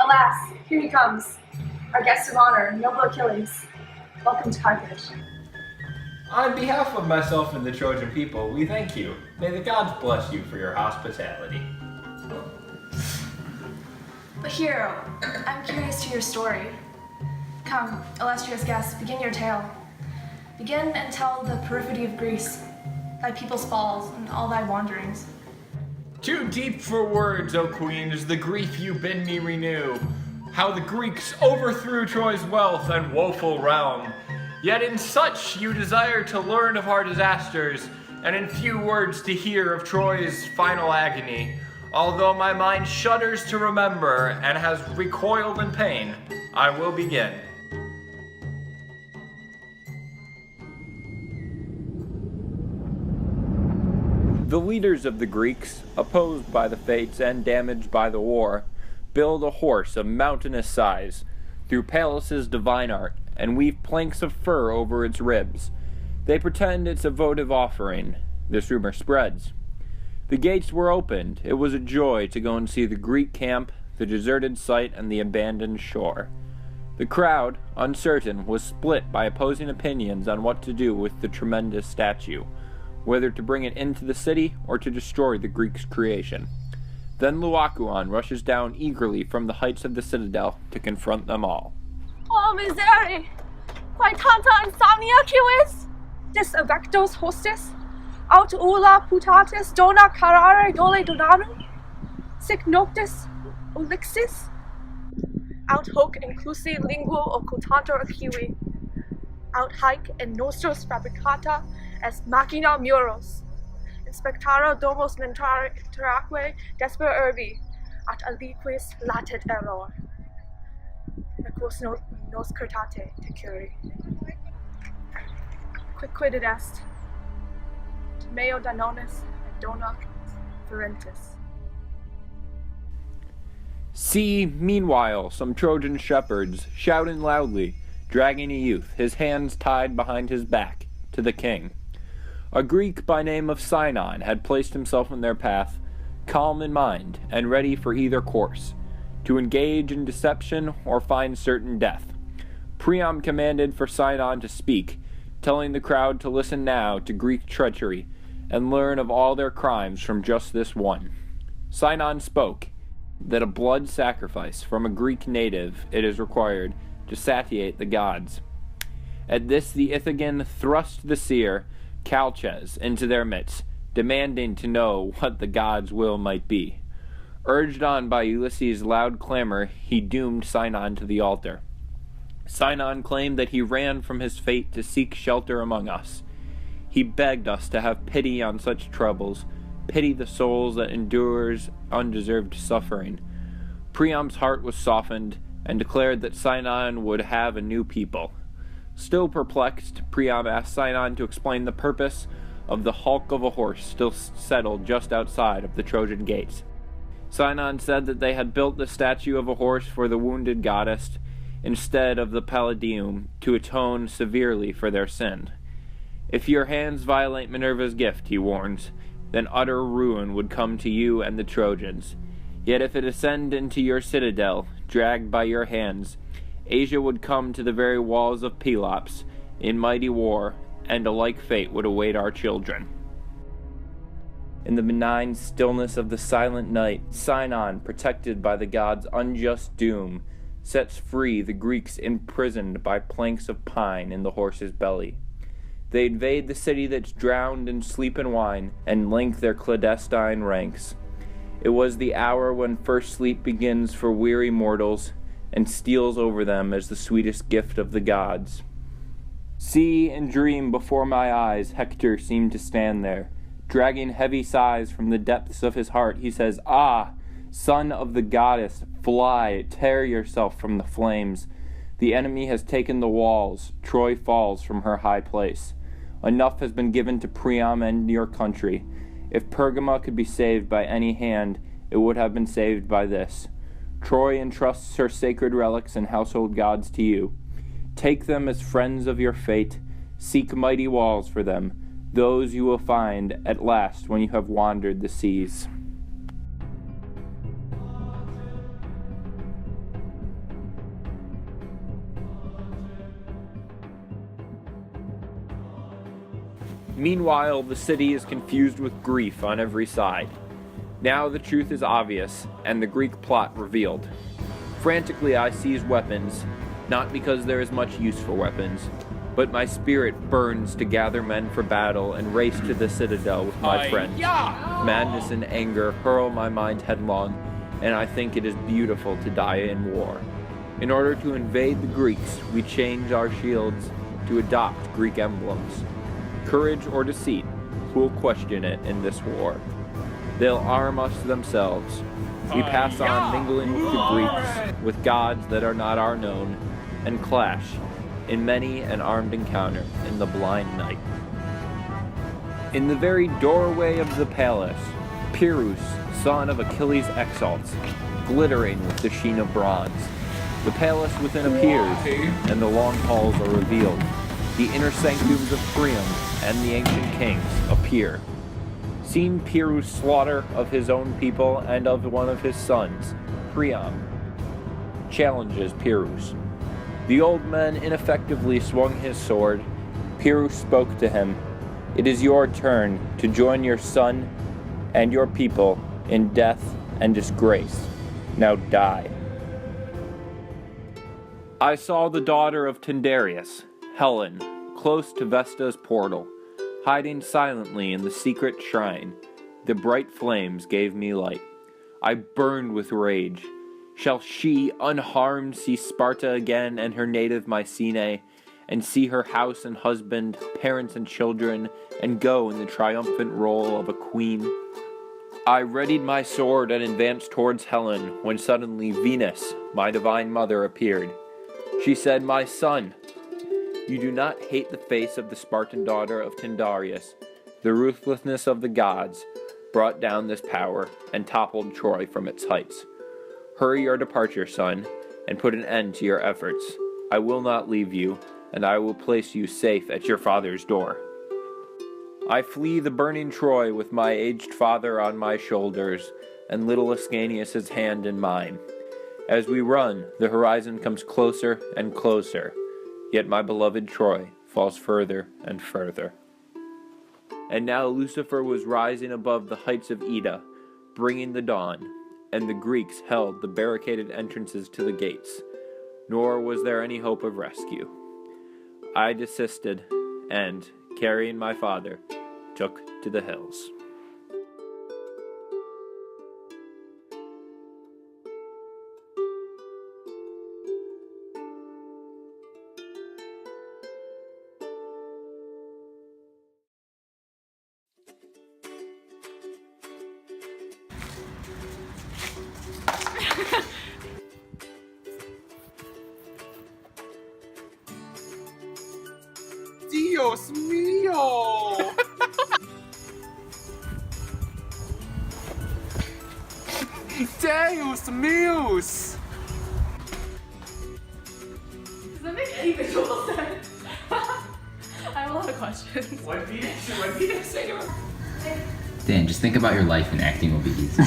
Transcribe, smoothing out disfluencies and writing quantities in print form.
Alas, here he comes, our guest of honor, noble Achilles. Welcome to Carthage. On behalf of myself and the Trojan people, we thank you. May the gods bless you for your hospitality. But hero, I'm curious to your story. Come, illustrious guest, begin your tale. Begin and tell the perfidy of Greece, thy people's falls, and all thy wanderings. Too deep for words, O queen, is the grief you bid me renew. How the Greeks overthrew Troy's wealth and woeful realm. Yet in such you desire to learn of our disasters, and in few words to hear of Troy's final agony. Although my mind shudders to remember and has recoiled in pain, I will begin. The leaders of the Greeks, opposed by the fates and damaged by the war, build a horse of mountainous size, through Pallas' divine art, and weave planks of fur over its ribs. They pretend it's a votive offering. This rumor spreads. The gates were opened. It was a joy to go and see the Greek camp, the deserted site, and the abandoned shore. The crowd, uncertain, was split by opposing opinions on what to do with the tremendous statue, whether to bring it into the city or to destroy the Greeks' creation. Then Laocoon rushes down eagerly from the heights of the citadel to confront them all. Oh, misery! Quae tanta insomnia civis? Dis avectos hostis? Aut ulla putatis dona carare dole donarum? Sic noctis olixis? Aut hoc inclusi linguo occultantur acivi? Aut haec in nostros fabricata est machina muros. Inspectaro domos mentaraque desper urbi, at aliquis latet error. Quos nos curtate te curi. Quicquid est, meo danonis et dona ferentis. See, meanwhile, some Trojan shepherds, shouting loudly, dragging a youth, his hands tied behind his back, to the king. A Greek by name of Sinon had placed himself in their path, calm in mind, and ready for either course, to engage in deception or find certain death. Priam commanded for Sinon to speak, telling the crowd to listen now to Greek treachery, and learn of all their crimes from just this one. Sinon spoke, that a blood sacrifice from a Greek native it is required to satiate the gods. At this the Ithacan thrust the seer, Calchas, into their midst, demanding to know what the gods' will might be. Urged on by Ulysses' loud clamor, he doomed Sinon to the altar. Sinon claimed that he ran from his fate to seek shelter among us. He begged us to have pity on such troubles, pity the souls that endures undeserved suffering. Priam's heart was softened, and declared that Sinon would have a new people. Still perplexed, Priam asked Sinon to explain the purpose of the hulk of a horse still settled just outside of the Trojan gates. Sinon said that they had built the statue of a horse for the wounded goddess instead of the Palladium to atone severely for their sin. If your hands violate Minerva's gift, he warns, then utter ruin would come to you and the Trojans. Yet if it ascend into your citadel, dragged by your hands, Asia would come to the very walls of Pelops in mighty war, and a like fate would await our children. In the benign stillness of the silent night, Sinon, protected by the gods' unjust doom, sets free the Greeks imprisoned by planks of pine in the horse's belly. They invade the city that's drowned in sleep and wine, and link their clandestine ranks. It was the hour when first sleep begins for weary mortals, and steals over them as the sweetest gift of the gods. See and dream before my eyes, Hector seemed to stand there. Dragging heavy sighs from the depths of his heart, he says, "Ah, son of the goddess, fly, tear yourself from the flames. The enemy has taken the walls, Troy falls from her high place. Enough has been given to Priam and your country. If Pergama could be saved by any hand, it would have been saved by this. Troy entrusts her sacred relics and household gods to you. Take them as friends of your fate. Seek mighty walls for them. Those you will find at last when you have wandered the seas." Meanwhile, the city is confused with grief on every side. Now the truth is obvious, and the Greek plot revealed. Frantically I seize weapons, not because there is much use for weapons, but my spirit burns to gather men for battle and race to the citadel with my friends. Madness and anger hurl my mind headlong, and I think it is beautiful to die in war. In order to invade the Greeks, we change our shields to adopt Greek emblems. Courage or deceit, who will question it in this war? They'll arm us themselves. We pass on mingling with the Greeks, with gods that are not our known, and clash in many an armed encounter in the blind night. In the very doorway of the palace, Pyrrhus, son of Achilles exalts, glittering with the sheen of bronze. The palace within appears, and the long halls are revealed. The inner sanctums of Priam and the ancient kings appear. Seen Pyrrhus' slaughter of his own people and of one of his sons, Priam challenges Pyrrhus. The old man ineffectively swung his sword. Pyrrhus spoke to him. It is your turn to join your son and your people in death and disgrace. Now die. I saw the daughter of Tyndareus, Helen, close to Vesta's portal, hiding silently in the secret shrine. The bright flames gave me light. I burned with rage. Shall she, unharmed, see Sparta again and her native Mycenae, and see her house and husband, parents and children, and go in the triumphant role of a queen? I readied my sword and advanced towards Helen, when suddenly Venus, my divine mother, appeared. She said, "My son, you do not hate the face of the Spartan daughter of Tyndareus. The ruthlessness of the gods brought down this power and toppled Troy from its heights. Hurry your departure, son, and put an end to your efforts. I will not leave you, and I will place you safe at your father's door." I flee the burning Troy with my aged father on my shoulders, and little Ascanius' hand in mine. As we run, the horizon comes closer and closer, yet my beloved Troy falls further and further. And now Lucifer was rising above the heights of Ida, bringing the dawn, and the Greeks held the barricaded entrances to the gates, nor was there any hope of rescue. I desisted, and, carrying my father, took to the hills. Dios mío! Deus meus! Does that make any visual sense? I have a lot of questions. What did you say to him? Dan, just think about your life and acting will be easy.